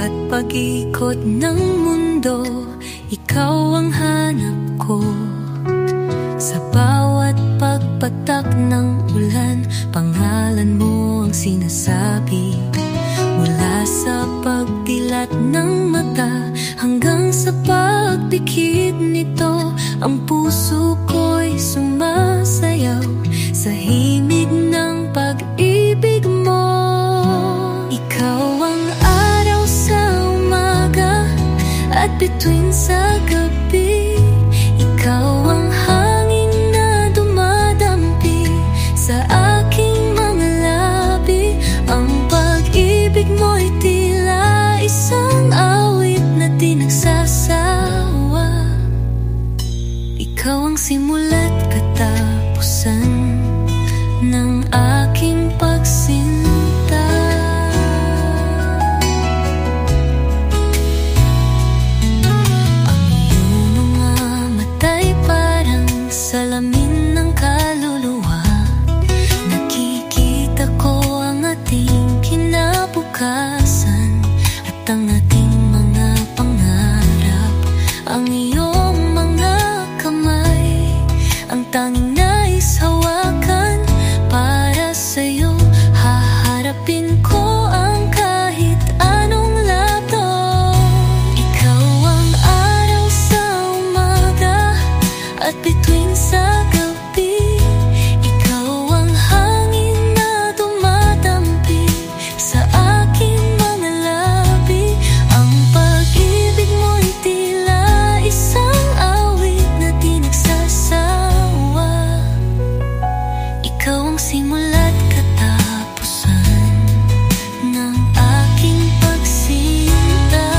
bawat pag-ikot ng mundo, ikaw ang hanap ko. Sa bawat pagpatak ng ulan, pangalan mo ang sinasabi. Mula sa pagdilat ng mata hanggang sa pagdikit nito, ang puso ko'y sumasayaw sa himig ng pag-ibig mo. Ikaw ang araw sa umaga at bituin sa gabi. Ikaw ang hangin na dumadampi sa aking mga labi. Ang pag-ibig mo'y tila isang awit na di nagsasawa. Ikaw ang simula't katapusan ng aking pagsinta. Ang iyong mga mata'y parang salamin ng kaluluwa. Nakikita ko ang ating kinabukasan at ang ating mga pangarap. Ang iyong mga kamay, ang tanging nais hawakan. Para sa'yo, haharapin ko ang kahit anong lato. Ikaw ang araw sa umaga at bituin sa gabi. Ikaw ang hangin na dumadampi sa aking mga labi. Ang pag-ibig mo'y tila isang awit na di nagsasawa. Ikaw ang simula't katapusan ng aking pagsinta.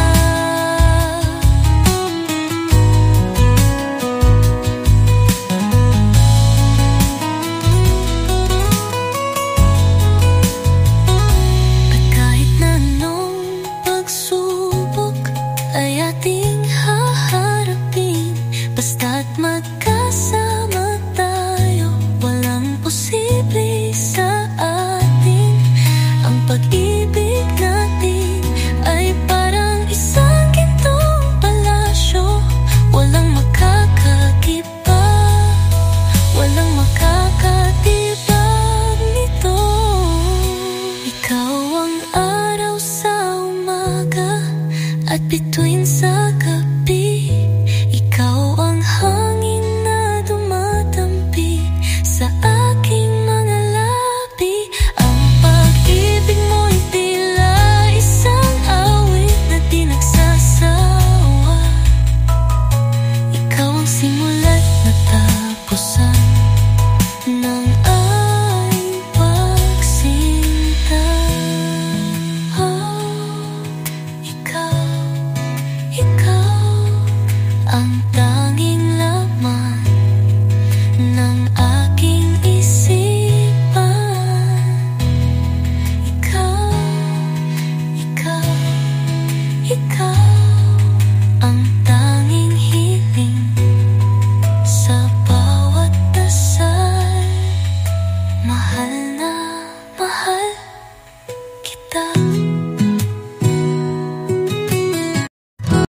At kahit na anong pagsubok ay ating haharapin, basta't magkasama tayo, walang posible sa atin. Ang pag-ibig natin ay parang isang gintong palasyo. Walang makakakipa, walang makakatibag nito. Ikaw ang araw sa umaga at bituin sa